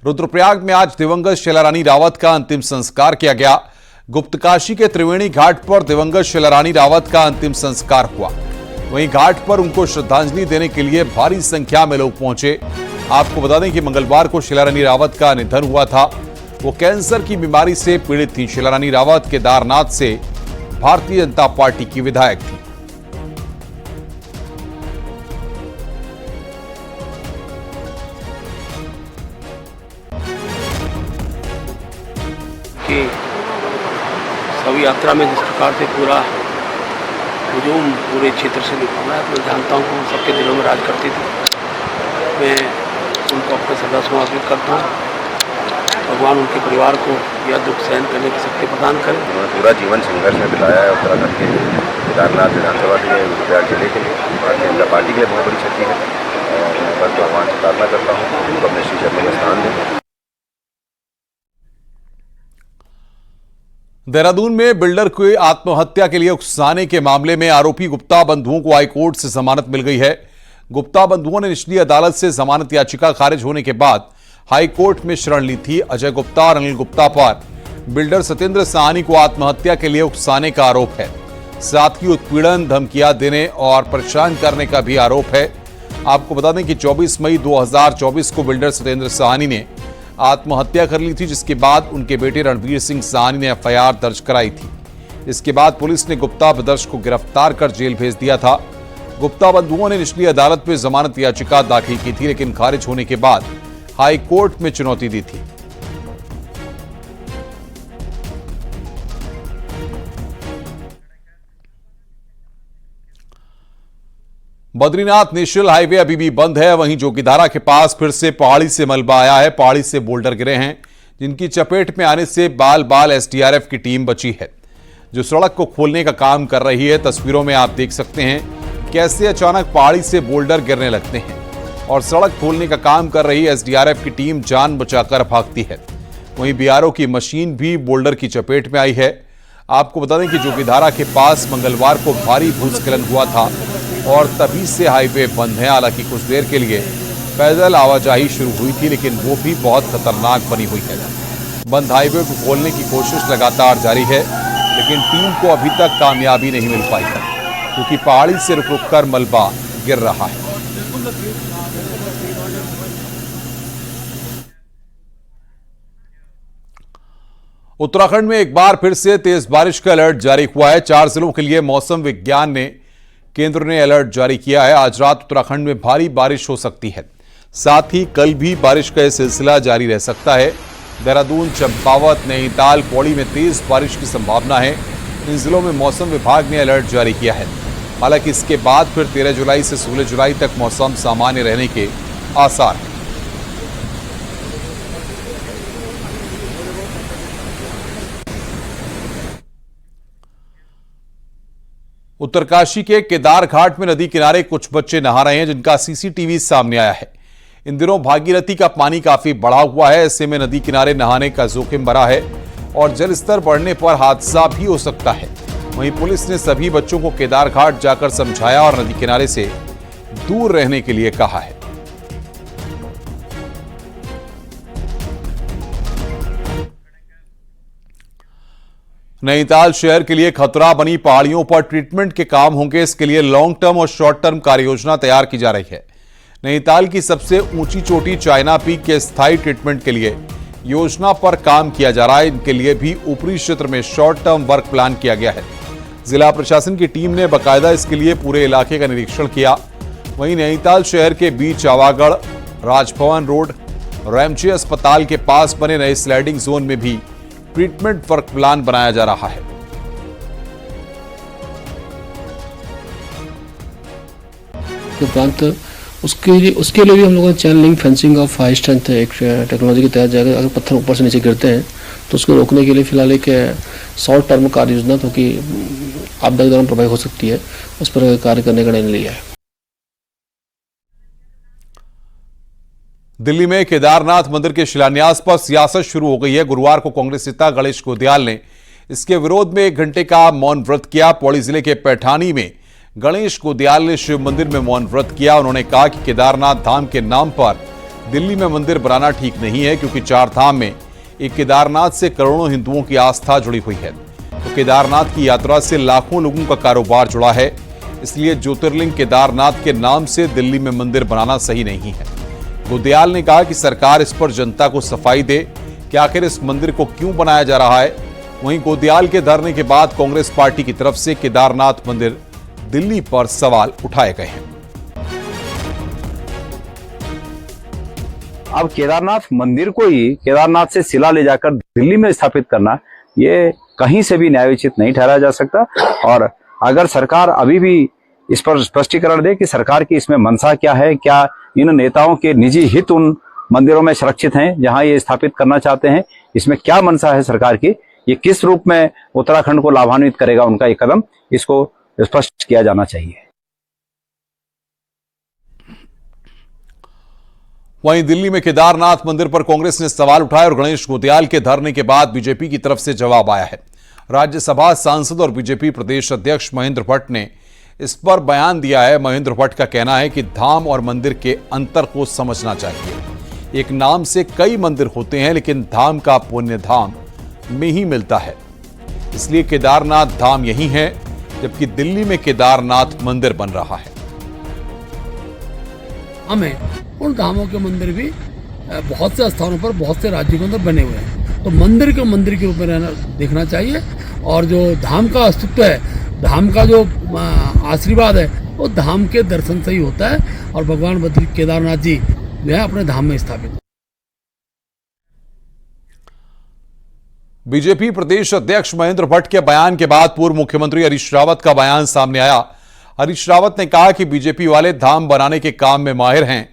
रुद्रप्रयाग में आज दिवंगत शीलारानी रावत का अंतिम संस्कार किया गया। गुप्तकाशी के त्रिवेणी घाट पर दिवंगत शीलारानी रावत का अंतिम संस्कार हुआ। वहीं घाट पर उनको श्रद्धांजलि देने के लिए भारी संख्या में लोग पहुंचे। आपको बता दें कि मंगलवार को शीलारानी रावत का निधन हुआ था। वो कैंसर की बीमारी से पीड़ित थी। शीलारानी रावत केदारनाथ से भारतीय जनता पार्टी की विधायक थी। कि सब यात्रा में जिस प्रकार से पूरा हुजूम पूरे क्षेत्र से निकला है, मैं जानता हूँ सबके दिलों में राज करती थी। मैं उनको अपना श्रद्धा समर्पित करता हूँ। भगवान उनके परिवार को यह दुख सहन करने की शक्ति प्रदान करें। उन्होंने पूरा जीवन संघर्ष में बिताया है उत्तराखंड के केदारनाथ विधानसभा के लिए, रुद्रप्रयाग जिले के लिए, भारतीय जनता पार्टी के लिए बहुत बड़ी क्षति है। और मैं बस भगवान से प्रार्थना करता हूँ उनको अपने श्री चरणों में स्थान दें। देहरादून में बिल्डर को आत्महत्या के लिए उकसाने के मामले में आरोपी गुप्ता बंधुओं को हाईकोर्ट से जमानत मिल गई है। गुप्ता बंधुओं ने निचली अदालत से जमानत याचिका खारिज होने के बाद हाईकोर्ट में शरण ली थी। अजय गुप्ता और अनिल गुप्ता पर बिल्डर सत्येंद्र साहनी को आत्महत्या के लिए उकसाने का आरोप है। साथ ही उत्पीड़न, धमकियां देने और परेशान करने का भी आरोप है। आपको बता दें कि 24 मई 2024 को बिल्डर सत्येंद्र साहनी ने आत्महत्या कर ली थी, जिसके बाद उनके बेटे रणवीर सिंह साहनी ने एफआईआर दर्ज कराई थी। इसके बाद पुलिस ने गुप्ता ब्रदर्स को गिरफ्तार कर जेल भेज दिया था। गुप्ता बंधुओं ने निचली अदालत में जमानत याचिका दाखिल की थी, लेकिन खारिज होने के बाद हाई कोर्ट में चुनौती दी थी। बद्रीनाथ नेशनल हाईवे अभी भी बंद है। वहीं जोगीधारा के पास फिर से पहाड़ी से मलबा आया है। पहाड़ी से बोल्डर गिरे हैं, जिनकी चपेट में आने से बाल बाल एसडीआरएफ की टीम बची है, जो सड़क को खोलने का काम कर रही है। तस्वीरों में आप देख सकते हैं कैसे अचानक पहाड़ी से बोल्डर गिरने लगते हैं और सड़क खोलने का काम कर रही एसडीआरएफ की टीम जान बचाकर भागती है। वहीं बीआरओ की मशीन भी बोल्डर की चपेट में आई है। आपको बता दें कि जोगीधारा के पास मंगलवार को भारी भूस्खलन हुआ था और तभी से हाईवे बंद है। हालांकि कुछ देर के लिए पैदल आवाजाही शुरू हुई थी, लेकिन वो भी बहुत खतरनाक बनी हुई है। बंद हाईवे को खोलने की कोशिश लगातार जारी है, लेकिन टीम को अभी तक कामयाबी नहीं मिल पाई है, क्योंकि पहाड़ी से रुक रुक कर मलबा गिर रहा है। उत्तराखंड में एक बार फिर से तेज बारिश का अलर्ट जारी हुआ है। 4 जिलों के लिए मौसम विज्ञान ने केंद्र ने अलर्ट जारी किया है। आज रात उत्तराखंड में भारी बारिश हो सकती है। साथ ही कल भी बारिश का सिलसिला जारी रह सकता है। देहरादून, चंपावत, नैनीताल, पौड़ी में तेज बारिश की संभावना है। इन जिलों में मौसम विभाग ने अलर्ट जारी किया है। हालांकि इसके बाद फिर 13 जुलाई से 16 जुलाई तक मौसम सामान्य रहने के आसार हैं। उत्तरकाशी के केदार घाट में नदी किनारे कुछ बच्चे नहा रहे हैं, जिनका सीसीटीवी सामने आया है। इन दिनों भागीरथी का पानी काफी बढ़ा हुआ है। ऐसे में नदी किनारे नहाने का जोखिम बढ़ा है और जल स्तर बढ़ने पर हादसा भी हो सकता है। वहीं पुलिस ने सभी बच्चों को केदार घाट जाकर समझाया और नदी किनारे से दूर रहने के लिए कहा है। नैनीताल शहर के लिए खतरा बनी पहाड़ियों पर ट्रीटमेंट के काम होंगे। इसके लिए लॉन्ग टर्म और शॉर्ट टर्म कार्ययोजना तैयार की जा रही है। नैनीताल की सबसे ऊंची चोटी चाइना पीक के स्थायी ट्रीटमेंट के लिए योजना पर काम किया जा रहा है। इनके लिए भी ऊपरी क्षेत्र में शॉर्ट टर्म वर्क प्लान किया गया है। जिला प्रशासन की टीम ने बाकायदा इसके लिए पूरे इलाके का निरीक्षण किया। वहीं नैनीताल शहर के बीच आवागढ़, राजभवन रोड, रैमजे अस्पताल के पास बने नए स्लाइडिंग जोन में भी ट्रीटमेंट वर्क प्लान बनाया जा रहा है। उपरांत उसके लिए भी हम लोगों ने channel link fencing of high strength एक टेक्नोलॉजी के तहत जाएगा। अगर पत्थर ऊपर से नीचे गिरते हैं तो उसको रोकने के लिए फिलहाल एक शॉर्ट टर्म कार्य योजना, क्योंकि आपदा के दौरान प्रभावित हो सकती है, उस पर कार्य करने का निर्णय लिया है। दिल्ली में केदारनाथ मंदिर के शिलान्यास पर सियासत शुरू हो गई है। गुरुवार को कांग्रेस नेता गणेश गोदियाल ने इसके विरोध में 1 घंटे का मौन व्रत किया। पौड़ी जिले के पैठानी में गणेश गोदियाल ने शिव मंदिर में मौन व्रत किया। उन्होंने कहा कि केदारनाथ धाम के नाम पर दिल्ली में मंदिर बनाना ठीक नहीं है, क्योंकि चार धाम में एक केदारनाथ से करोड़ों हिंदुओं की आस्था जुड़ी हुई है। तो केदारनाथ की यात्रा से लाखों लोगों का कारोबार जुड़ा है, इसलिए ज्योतिर्लिंग केदारनाथ के नाम से दिल्ली में मंदिर बनाना सही नहीं है। गोदयाल ने कहा कि सरकार इस पर जनता को सफाई दे कि आखिर इस मंदिर को क्यों बनाया जा रहा है। वहीं गोदयाल के धरने के बाद कांग्रेस पार्टी की तरफ से केदारनाथ मंदिर दिल्ली पर सवाल उठाए गए हैं। अब केदारनाथ मंदिर को ही केदारनाथ से शिला ले जाकर दिल्ली में स्थापित करना, ये कहीं से भी न्यायोचित नहीं ठहराया जा सकता। और अगर सरकार अभी भी इस पर स्पष्टीकरण दे कि सरकार की इसमें मंशा क्या है, क्या इन नेताओं के निजी हित उन मंदिरों में सुरक्षित हैं जहां ये स्थापित करना चाहते हैं, इसमें क्या मंशा है सरकार की, ये किस रूप में उत्तराखंड को लाभान्वित करेगा उनका ये कदम, इसको स्पष्ट किया जाना चाहिए। वहीं दिल्ली में केदारनाथ मंदिर पर कांग्रेस ने सवाल उठाए और गणेश गोदयाल के धरने के बाद बीजेपी की तरफ से जवाब आया है। राज्यसभा सांसद और बीजेपी प्रदेश अध्यक्ष महेंद्र भट्ट ने इस पर बयान दिया है। महेंद्र भट्ट का कहना है कि धाम और मंदिर के अंतर को समझना चाहिए। एक नाम से कई मंदिर होते हैं, लेकिन धाम का पुण्य धाम में ही मिलता है, इसलिए केदारनाथ धाम यही है, जबकि दिल्ली में केदारनाथ मंदिर बन रहा है। हमें उन धामों के मंदिर भी बहुत से स्थानों पर बहुत से राज्यों के अंदर बने हुए हैं, तो मंदिर के मंदिर के रूप में रहना देखना चाहिए। और जो धाम का अस्तित्व है, धाम का जो आशीर्वाद है, वो धाम के दर्शन से ही होता है। और भगवान बद्री केदारनाथ जी जो है अपने धाम में स्थापित। बीजेपी प्रदेश अध्यक्ष महेंद्र भट्ट के बयान के बाद पूर्व मुख्यमंत्री हरीश रावत का बयान सामने आया। हरीश रावत ने कहा कि बीजेपी वाले धाम बनाने के काम में माहिर हैं।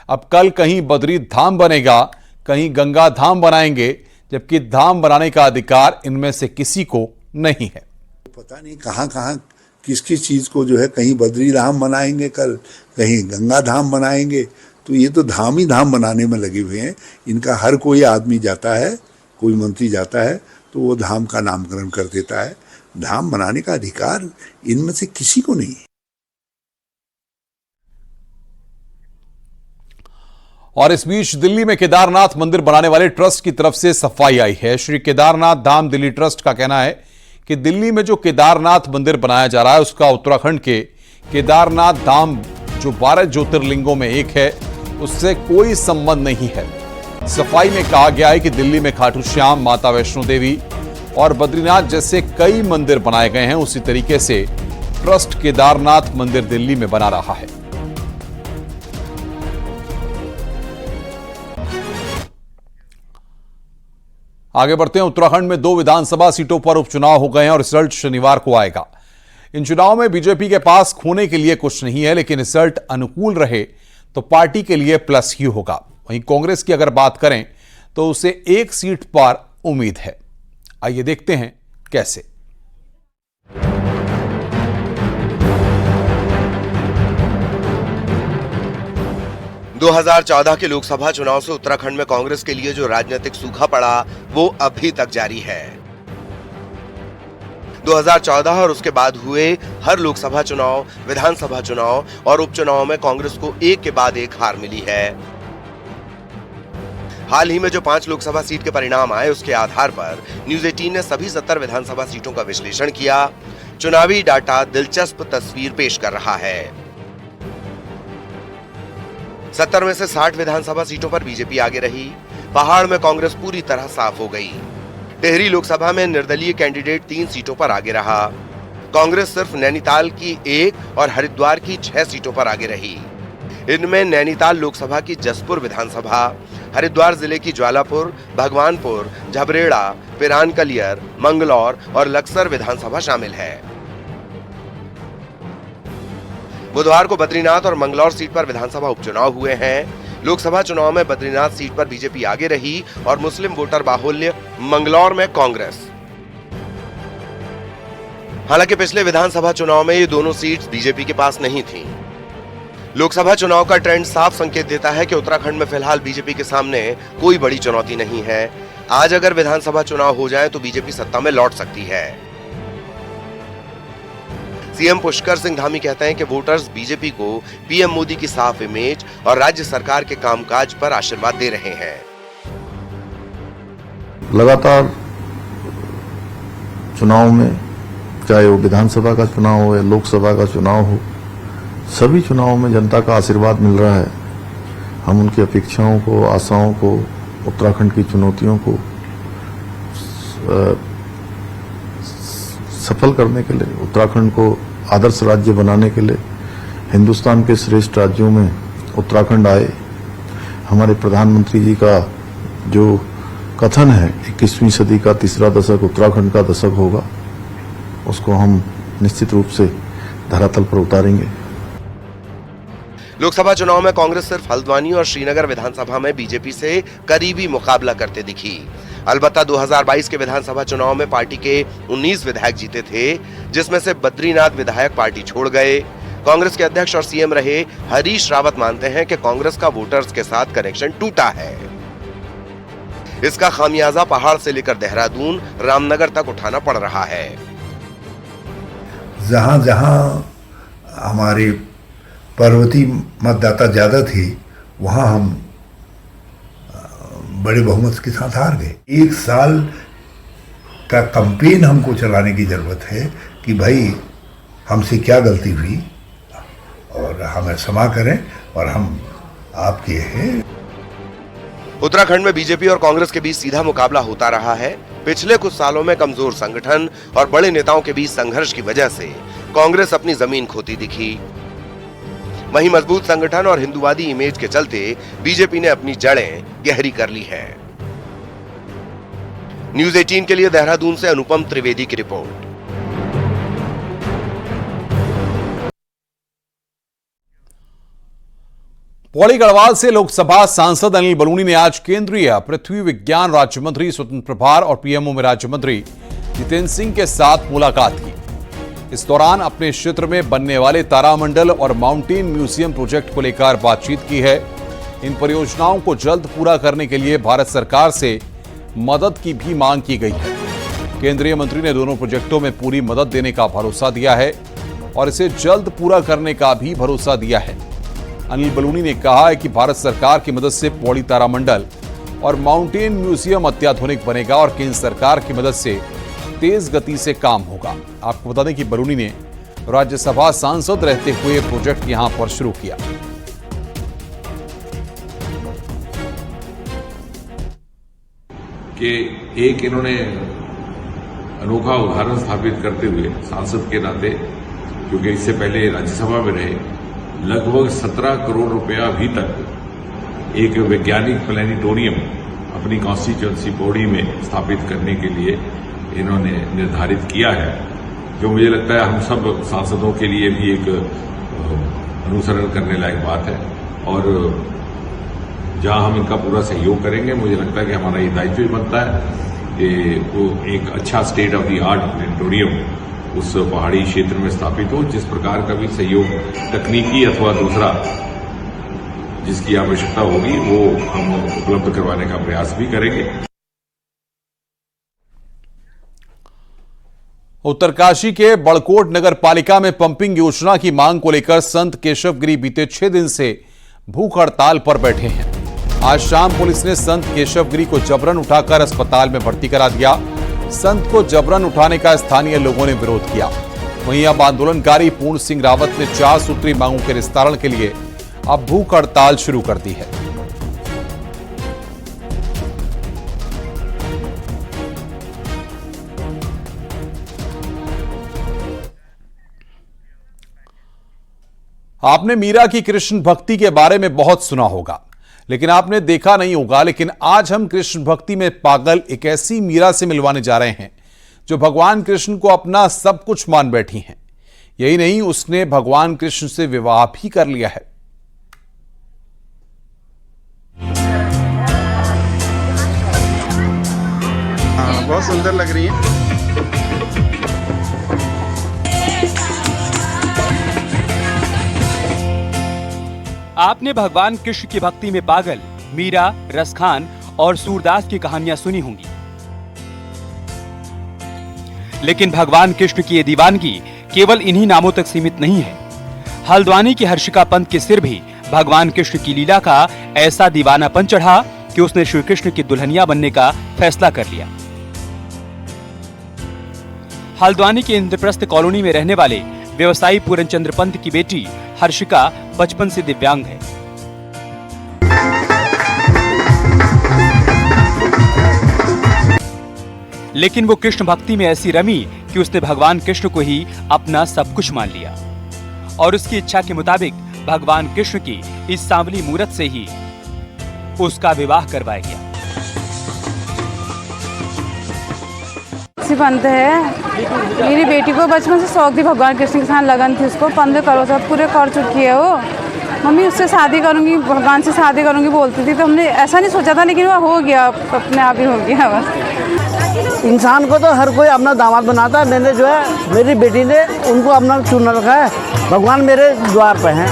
अब कल कहीं बद्री धाम बनेगा, कहीं गंगा धाम बनाएंगे, जबकि धाम बनाने का अधिकार इनमें से किसी को नहीं है। पता नहीं कहां कहां किस किस चीज को जो है, कहीं बद्री धाम बनाएंगे कल, कहीं गंगा धाम बनाएंगे। तो ये तो धाम ही धाम बनाने में लगे हुए हैं। इनका हर कोई आदमी जाता है, कोई मंत्री जाता है तो वो धाम का नामकरण कर देता है। धाम बनाने का अधिकार इनमें से किसी को नहीं है। और इस बीच दिल्ली में केदारनाथ मंदिर बनाने वाले ट्रस्ट की तरफ से सफाई आई है। श्री केदारनाथ धाम दिल्ली ट्रस्ट का कहना है कि दिल्ली में जो केदारनाथ मंदिर बनाया जा रहा है, उसका उत्तराखंड के केदारनाथ धाम जो 12 ज्योतिर्लिंगों में एक है, उससे कोई संबंध नहीं है। सफाई में कहा गया है कि दिल्ली में खाटू श्याम, माता वैष्णो देवी और बद्रीनाथ जैसे कई मंदिर बनाए गए हैं, उसी तरीके से ट्रस्ट केदारनाथ मंदिर दिल्ली में बना रहा है। आगे बढ़ते हैं। उत्तराखंड में 2 विधानसभा सीटों पर उपचुनाव हो गए हैं और रिजल्ट शनिवार को आएगा। इन चुनाव में बीजेपी के पास खोने के लिए कुछ नहीं है, लेकिन रिजल्ट अनुकूल रहे तो पार्टी के लिए प्लस ही होगा। वहीं कांग्रेस की अगर बात करें तो उसे 1 सीट पर उम्मीद है। आइए देखते हैं कैसे। 2014 के लोकसभा चुनाव से उत्तराखंड में कांग्रेस के लिए जो राजनीतिक सूखा पड़ा, वो अभी तक जारी है। 2014 और उसके बाद हुए हर लोकसभा चुनाव, विधानसभा चुनाव और उपचुनाव में कांग्रेस को एक के बाद एक हार मिली है। हाल ही में जो 5 लोकसभा सीट के परिणाम आए, उसके आधार पर न्यूज 18 ने सभी 70 विधानसभा सीटों का विश्लेषण किया। चुनावी डाटा दिलचस्प तस्वीर पेश कर रहा है। 70 में से 60 विधानसभा सीटों पर बीजेपी आगे रही। पहाड़ में कांग्रेस पूरी तरह साफ हो गई। टिहरी लोकसभा में निर्दलीय कैंडिडेट 3 सीटों पर आगे रहा। कांग्रेस सिर्फ नैनीताल की 1 और हरिद्वार की 6 सीटों पर आगे रही। इनमें नैनीताल लोकसभा की जसपुर विधानसभा, हरिद्वार जिले की ज्वालापुर, भगवानपुर, झबरेड़ा, पिरानकलियर, मंगलौर और लक्सर विधानसभा शामिल है। बुधवार को बद्रीनाथ और मंगलौर सीट पर विधानसभा उपचुनाव हुए हैं। लोकसभा चुनाव में बद्रीनाथ सीट पर बीजेपी आगे रही और मुस्लिम वोटर बाहुल्य मंगलौर में कांग्रेस। हालांकि पिछले विधानसभा चुनाव में ये दोनों सीट्स बीजेपी के पास नहीं थीं। लोकसभा चुनाव का ट्रेंड साफ संकेत देता है कि उत्तराखंड में फिलहाल बीजेपी के सामने कोई बड़ी चुनौती नहीं है। आज अगर विधानसभा चुनाव हो जाए तो बीजेपी सत्ता में लौट सकती है। सीएम पुष्कर सिंह धामी कहते हैं कि वोटर्स बीजेपी को पीएम मोदी की साफ इमेज और राज्य सरकार के कामकाज पर आशीर्वाद दे रहे हैं। लगातार चुनाव में, चाहे वो विधानसभा का चुनाव हो या लोकसभा का चुनाव हो, सभी चुनावों में जनता का आशीर्वाद मिल रहा है। हम उनकी अपेक्षाओं को, आशाओं को, उत्तराखंड की चुनौतियों को सफल करने के लिए, उत्तराखंड को आदर्श राज्य बनाने के लिए हिंदुस्तान के श्रेष्ठ राज्यों में उत्तराखंड आए। हमारे प्रधानमंत्री जी का जो कथन है 21वीं सदी का तीसरा दशक उत्तराखंड का दशक होगा, उसको हम निश्चित रूप से धरातल पर उतारेंगे। लोकसभा चुनाव में कांग्रेस सिर्फ हल्द्वानी और श्रीनगर विधानसभा में बीजेपी से करीबी मुकाबला करते दिखी। अलबत्ता 2022 के विधानसभा चुनाव में पार्टी के 19 विधायक जीते थे, जिसमें से बद्रीनाथ विधायक पार्टी छोड़ गए। कांग्रेस के अध्यक्ष और सीएम रहे हरीश रावत मानते हैं कि कांग्रेस का वोटर्स के साथ कनेक्शन टूटा है। इसका खामियाजा पहाड़ से लेकर देहरादून, रामनगर तक उठाना पड़ रहा है। जहां जहां हमारे पर्वतीय मतदाता ज्यादा थे, वहां हम बड़े बहुमत के साथ हार गए। एक साल का कैंपेन हमको चलाने की जरूरत है कि भाई हमसे क्या गलती हुई और हमें क्षमा करें और हम आपके हैं। उत्तराखंड में बीजेपी और कांग्रेस के बीच सीधा मुकाबला होता रहा है। पिछले कुछ सालों में कमजोर संगठन और बड़े नेताओं के बीच संघर्ष की वजह से कांग्रेस अपनी जमीन खोती दिखी। वहीं मजबूत संगठन और हिंदूवादी इमेज के चलते बीजेपी ने अपनी जड़ें गहरी कर ली हैं। न्यूज़ 18 के लिए देहरादून से अनुपम त्रिवेदी की रिपोर्ट। पौड़ी गढ़वाल से लोकसभा सांसद अनिल बलूनी ने आज केंद्रीय पृथ्वी विज्ञान राज्य मंत्री स्वतंत्र प्रभार और पीएमओ में राज्य मंत्री जितेंद्र सिंह के साथ मुलाकात की। इस दौरान अपने क्षेत्र में बनने वाले तारामंडल और माउंटेन म्यूजियम प्रोजेक्ट को लेकर बातचीत की है। इन परियोजनाओं को जल्द पूरा करने के लिए भारत सरकार से मदद की भी मांग की गई है। केंद्रीय मंत्री ने दोनों प्रोजेक्टों में पूरी मदद देने का भरोसा दिया है और इसे जल्द पूरा करने का भी भरोसा दिया है। अनिल बलूनी ने कहा है कि भारत सरकार की मदद से पौड़ी तारामंडल और माउंटेन म्यूजियम अत्याधुनिक बनेगा और केंद्र सरकार की मदद से तेज गति से काम होगा। आपको बता दें कि बलूनी ने राज्यसभा सांसद रहते हुए प्रोजेक्ट यहां पर शुरू किया। कि एक इन्होंने अनोखा उदाहरण स्थापित करते हुए सांसद के नाते, क्योंकि इससे पहले राज्यसभा में रहे, लगभग 17 करोड़ रुपया अभी तक एक वैज्ञानिक प्लेनेटोरियम अपनी कॉन्स्टिट्यूएंसी पौड़ी में स्थापित करने के लिए इन्होंने निर्धारित किया है, जो मुझे लगता है हम सब सांसदों के लिए भी एक अनुसरण करने लायक बात है। और जहां हम इनका पूरा सहयोग करेंगे, मुझे लगता है कि हमारा ये दायित्व भी बनता है कि वो एक अच्छा state of the art planetarium उस पहाड़ी क्षेत्र में स्थापित हो, जिस प्रकार का भी सहयोग तकनीकी अथवा दूसरा जिसकी आवश्यकता होगी वो हम उपलब्ध करवाने का प्रयास भी करेंगे। उत्तरकाशी के बड़कोट नगर पालिका में पंपिंग योजना की मांग को लेकर संत केशवगिरी बीते 6 दिन से भूख हड़ताल पर बैठे हैं। आज शाम पुलिस ने संत केशवगिरी को जबरन उठाकर अस्पताल में भर्ती करा दिया। संत को जबरन उठाने का स्थानीय लोगों ने विरोध किया। वहीं अब आंदोलनकारी पूर्ण सिंह रावत ने 4 सूत्री मांगों के निस्तारण के लिए अब भूख हड़ताल शुरू कर दी है। आपने मीरा की कृष्ण भक्ति के बारे में बहुत सुना होगा, लेकिन आपने देखा नहीं होगा। लेकिन आज हम कृष्ण भक्ति में पागल एक ऐसी मीरा से मिलवाने जा रहे हैं जो भगवान कृष्ण को अपना सब कुछ मान बैठी हैं। यही नहीं, उसने भगवान कृष्ण से विवाह भी कर लिया है। बहुत सुंदर लग रही है। आपने भगवान कृष्ण की भक्ति में पागल मीरा, रसखान और सूरदास की कहानियां सुनी होंगी, लेकिन भगवान कृष्ण की ये दीवानगी केवल इन्हीं नामों तक सीमित नहीं है। हल्द्वानी की हर्षिका पंत के सिर भी भगवान कृष्ण की लीला का ऐसा दीवानापन चढ़ा कि उसने श्री कृष्ण की दुल्हनिया बनने का फैसला कर लिया। हल्द्वानी के इंद्रप्रस्थ कॉलोनी में रहने वाले व्यवसायी पूरनचंद्र पंत की बेटी हर्षिका बचपन से दिव्यांग है। लेकिन वो कृष्ण भक्ति में ऐसी रमी कि उसने भगवान कृष्ण को ही अपना सब कुछ मान लिया और उसकी इच्छा के मुताबिक भगवान कृष्ण की इस सांवली मूरत से ही उसका विवाह करवाया गया। पंत है, मेरी बेटी को बचपन से शौक थी, भगवान कृष्ण के साथ लगन थी उसको। 15 करोड़ से पूरे कर चुकी है वो। मम्मी उससे शादी करूंगी, भगवान से शादी करूंगी बोलती थी, तो हमने ऐसा नहीं सोचा था, लेकिन वो हो गया, अपने आप ही हो गया। बस इंसान को तो हर कोई अपना दामाद बनाता है। मैंने जो है मेरी बेटी ने उनको अपना चुन रखा है। भगवान मेरे द्वार पे हैं,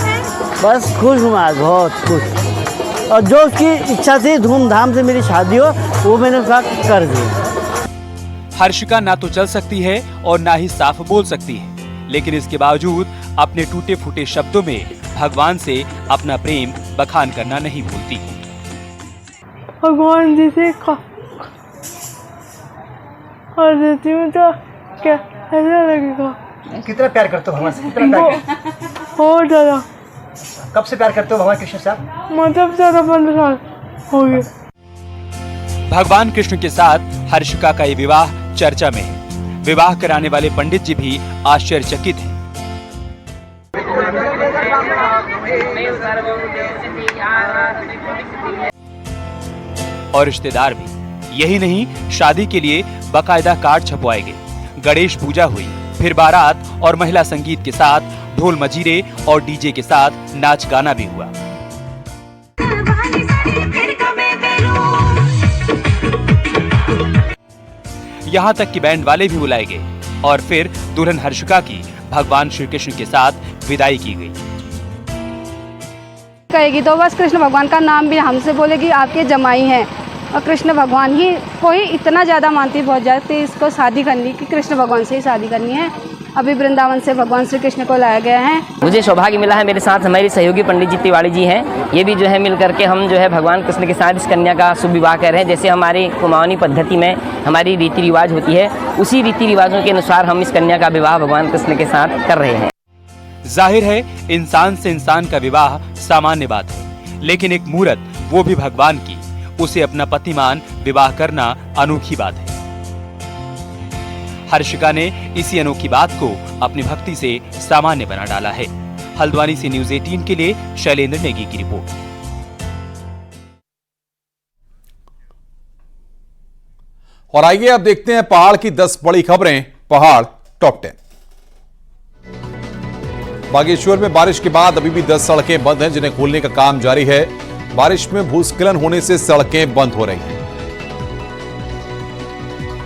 बस खुश हूँ आज, बहुत खुश। और जो उसकी इच्छा थी धूमधाम से मेरी शादी हो, वो मैंने उसका कर दिया। हर्षिका ना तो चल सकती है और ना ही साफ बोल सकती है, लेकिन इसके बावजूद अपने टूटे फूटे शब्दों में भगवान से अपना प्रेम बखान करना नहीं भूलती। भगवान जी से और देती हूँ तो क्या ऐसा लगेगा। कितना प्यार करते हो भगवान से? कितना प्यार बहुत ज़्यादा। कब से प्यार करते हो भगवान कृष्ण से आप? मतलब 15 साल हो गए। भगवान कृष्ण के साथ हर्षिका का ये विवाह चर्चा में है। विवाह कराने वाले पंडित जी भी आश्चर्यचकित हैं। और रिश्तेदार भी। यही नहीं, शादी के लिए बाकायदा कार्ड छपवाए गए, गणेश पूजा हुई, फिर बारात और महिला संगीत के साथ ढोल मजीरे और डीजे के साथ नाच गाना भी हुआ। यहाँ तक कि बैंड वाले भी बुलाए गए और फिर दुल्हन हर्षिका की भगवान श्री कृष्ण के साथ विदाई की गई। कहेगी तो बस कृष्ण भगवान का नाम भी हमसे बोलेगी, आपके जमाई हैं, और कृष्ण भगवान ही को ही इतना ज़्यादा मानती, बहुत ज़्यादा, इसको शादी करनी कि कृष्ण भगवान से ही शादी करनी है। अभी वृंदावन से भगवान श्री कृष्ण को लाया गया है। मुझे सौभाग्य मिला है, मेरे साथ हमारी सहयोगी पंडित जी तिवारी जी हैं। ये भी जो है मिल करके हम जो है भगवान कृष्ण के साथ इस कन्या का शुभ विवाह कर रहे हैं। जैसे हमारी कुमाऊनी पद्धति में हमारी रीति रिवाज होती है, उसी रीति रिवाजों के अनुसार हम इस कन्या का विवाह भगवान कृष्ण के साथ कर रहे हैं। जाहिर है इंसान से इंसान का विवाह सामान्य बात है, लेकिन एक मूरत, वो भी भगवान की, उसे अपना पति मान विवाह करना अनोखी बात है। हर्षिका ने इसी अनोखी बात को अपनी भक्ति से सामान्य बना डाला है। हल्द्वानी से न्यूज़ 18 के लिए शैलेंद्र नेगी की रिपोर्ट। और आइए अब देखते हैं पहाड़ की 10 बड़ी खबरें। पहाड़ टॉप 10। बागेश्वर में बारिश के बाद अभी भी 10 सड़कें बंद हैं, जिन्हें खोलने का काम जारी है। बारिश में भूस्खलन होने से सड़कें बंद हो रही हैं।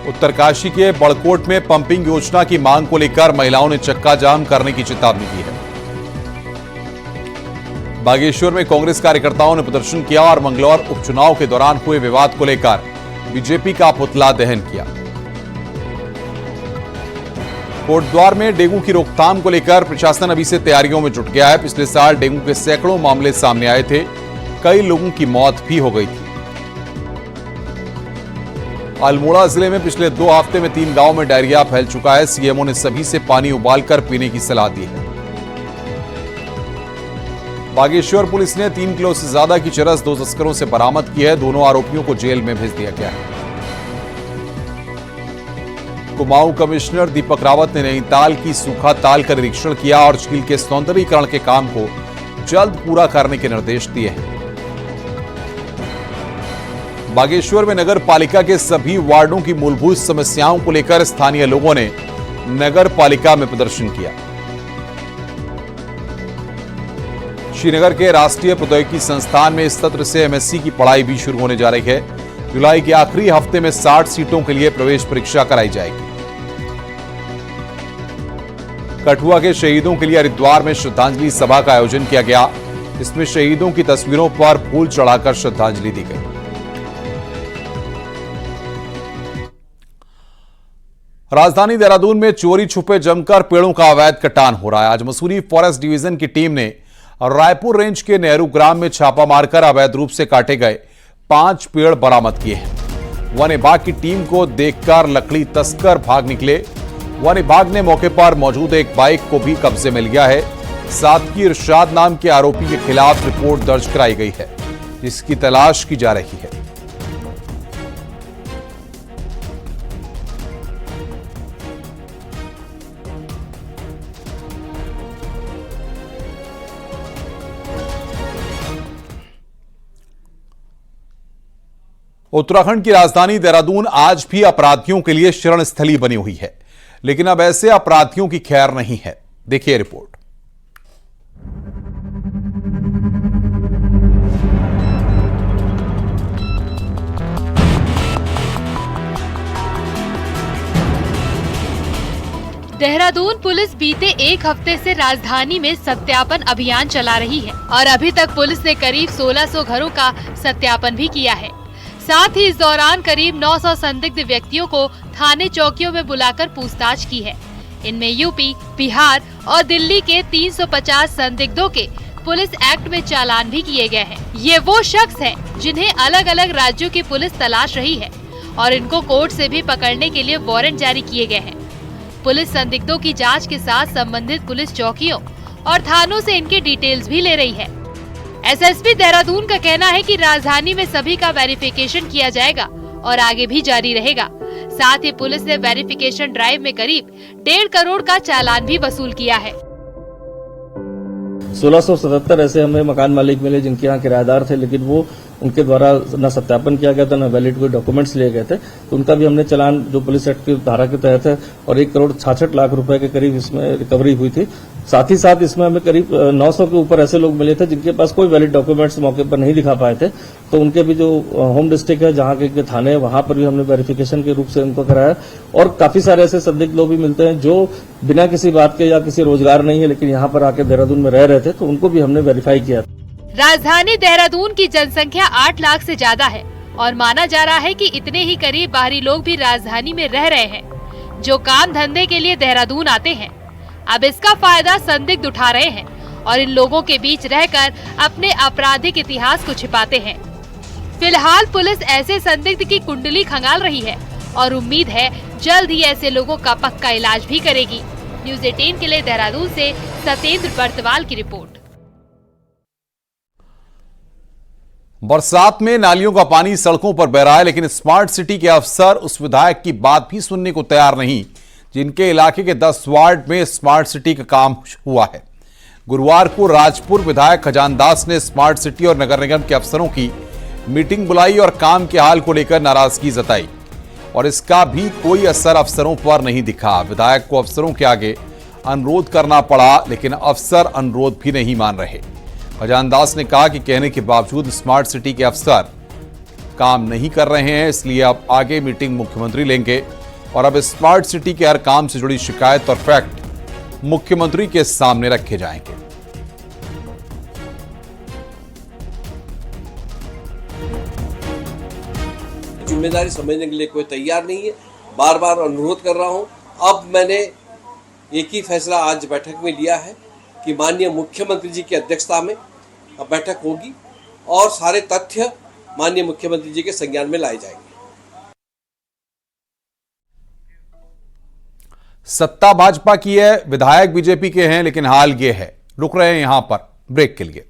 उत्तरकाशी के बड़कोट में पंपिंग योजना की मांग को लेकर महिलाओं ने चक्का जाम करने की चेतावनी दी है। बागेश्वर में कांग्रेस कार्यकर्ताओं ने प्रदर्शन किया और मंगलौर उपचुनाव के दौरान हुए विवाद को लेकर बीजेपी का पुतला दहन किया। कोटद्वार में डेंगू की रोकथाम को लेकर प्रशासन अभी से तैयारियों में जुट गया है। पिछले साल डेंगू के सैकड़ों मामले सामने आए थे, कई लोगों की मौत भी हो गई थी। अल्मोड़ा जिले में पिछले 2 हफ्ते में 3 गांवों में डायरिया फैल चुका है। सीएमओ ने सभी से पानी उबालकर पीने की सलाह दी है। बागेश्वर पुलिस ने 3 किलो से ज्यादा की चरस 2 तस्करों से बरामद की है। दोनों आरोपियों को जेल में भेज दिया गया है। कुमाऊं कमिश्नर दीपक रावत ने नैनीताल की सूखा ताल का निरीक्षण किया और झील के सौंदर्यीकरण के काम को जल्द पूरा करने के निर्देश दिए हैं। बागेश्वर में नगर पालिका के सभी वार्डों की मूलभूत समस्याओं को लेकर स्थानीय लोगों ने नगर पालिका में प्रदर्शन किया। श्रीनगर के राष्ट्रीय प्रौद्योगिकी संस्थान में इस सत्र से एमएससी की पढ़ाई भी शुरू होने जा रही है। जुलाई के आखिरी हफ्ते में 60 सीटों के लिए प्रवेश परीक्षा कराई जाएगी। कठुआ के शहीदों के लिए हरिद्वार में श्रद्धांजलि सभा का आयोजन किया गया। इसमें शहीदों की तस्वीरों पर फूल चढ़ाकर श्रद्धांजलि दी गई। राजधानी देहरादून में चोरी छुपे जमकर पेड़ों का अवैध कटान हो रहा है। आज मसूरी फॉरेस्ट डिवीजन की टीम ने रायपुर रेंज के नेहरू ग्राम में छापा मारकर अवैध रूप से काटे गए 5 पेड़ बरामद किए हैं। वन विभाग की टीम को देखकर लकड़ी तस्कर भाग निकले। वन विभाग ने मौके पर मौजूद एक बाइक को भी कब्जे में लिया है। सादकी इरशाद नाम के आरोपी के खिलाफ रिपोर्ट दर्ज कराई गई है, जिसकी तलाश की जा रही है। उत्तराखंड की राजधानी देहरादून आज भी अपराधियों के लिए शरण स्थली बनी हुई है, लेकिन अब ऐसे अपराधियों की खैर नहीं है। देखिए रिपोर्ट। देहरादून पुलिस बीते एक हफ्ते से राजधानी में सत्यापन अभियान चला रही है और अभी तक पुलिस ने करीब 1600 घरों का सत्यापन भी किया है। साथ ही इस दौरान करीब 900 संदिग्ध व्यक्तियों को थाने चौकियों में बुलाकर पूछताछ की है। इनमें यूपी, बिहार और दिल्ली के 350 संदिग्धों के पुलिस एक्ट में चालान भी किए गए हैं। ये वो शख्स हैं जिन्हें अलग अलग राज्यों की पुलिस तलाश रही है और इनको कोर्ट से भी पकड़ने के लिए वारंट जारी किए गए हैं। पुलिस संदिग्धों की जांच के साथ संबंधित पुलिस चौकियों और थानों से इनकी डिटेल्स भी ले रही है। एसएसपी देहरादून का कहना है कि राजधानी में सभी का वेरिफिकेशन किया जाएगा और आगे भी जारी रहेगा। साथ ही पुलिस ने वेरिफिकेशन ड्राइव में करीब 1.5 करोड़ का चालान भी वसूल किया है। 1677 ऐसे हमें मकान मालिक मिले जिनके यहाँ किराएदार थे, लेकिन वो उनके द्वारा न सत्यापन किया गया था, न वैलिड कोई डॉक्यूमेंट्स लिए गए थे। तो उनका भी हमने चालान जो पुलिस एक्ट की धारा के तहत है और 1 करोड़ 66 लाख रुपए के करीब इसमें रिकवरी हुई थी। साथ ही साथ इसमें हमें करीब 900 के ऊपर ऐसे लोग मिले थे जिनके पास कोई वैलिड डॉक्यूमेंट्स मौके पर नहीं दिखा पाए थे। तो उनके भी जो होम डिस्ट्रिक्ट है, जहाँ के थाने, वहां पर भी हमने वेरिफिकेशन के रूप से उनको कराया। और काफी सारे ऐसे संदिग्ध लोग भी मिलते हैं जो बिना किसी बात के या किसी रोजगार नहीं है लेकिन यहाँ पर आके देहरादून में रह रहे थे, तो उनको भी हमने वेरीफाई किया। राजधानी देहरादून की जनसंख्या 8 लाख से ज्यादा है और माना जा रहा है कि इतने ही करीब बाहरी लोग भी राजधानी में रह रहे हैं जो काम धंधे के लिए देहरादून आते हैं। अब इसका फायदा संदिग्ध उठा रहे हैं और इन लोगों के बीच रहकर अपने आपराधिक इतिहास को छिपाते हैं। फिलहाल पुलिस ऐसे संदिग्ध की कुंडली खंगाल रही है और उम्मीद है जल्द ही ऐसे लोगों का पक्का इलाज भी करेगी। न्यूज़ 18 के लिए देहरादून से सत्येंद्र बर्तवाल की रिपोर्ट। बरसात में नालियों का पानी सड़कों पर बह रहा है, लेकिन स्मार्ट सिटी के अफसर उस विधायक की बात भी सुनने को तैयार नहीं जिनके इलाके के 10 वार्ड में स्मार्ट सिटी का काम हुआ है। गुरुवार को राजपुर विधायक खजान दास ने स्मार्ट सिटी और नगर निगम के अफसरों की मीटिंग बुलाई और काम के हाल को लेकर नाराजगी जताई और इसका भी कोई असर अफसरों पर नहीं दिखा। विधायक को अफसरों के आगे अनुरोध करना पड़ा, लेकिन अफसर अनुरोध भी नहीं मान रहे। खजान दास ने कहा कि कहने के बावजूद स्मार्ट सिटी के अफसर काम नहीं कर रहे हैं, इसलिए अब आगे मीटिंग मुख्यमंत्री लेंगे और अब स्मार्ट सिटी के हर काम से जुड़ी शिकायत और फैक्ट मुख्यमंत्री के सामने रखे जाएंगे। जिम्मेदारी समझने के लिए कोई तैयार नहीं है। बार बार अनुरोध कर रहा हूं। अब मैंने एक ही फैसला आज बैठक में लिया है कि माननीय मुख्यमंत्री जी की अध्यक्षता में अब बैठक होगी और सारे तथ्य माननीय मुख्यमंत्री जी के संज्ञान में लाए जाएंगे। सत्ता भाजपा की है, विधायक बीजेपी के हैं, लेकिन हाल ये है। रुक रहे हैं यहां पर ब्रेक के लिए।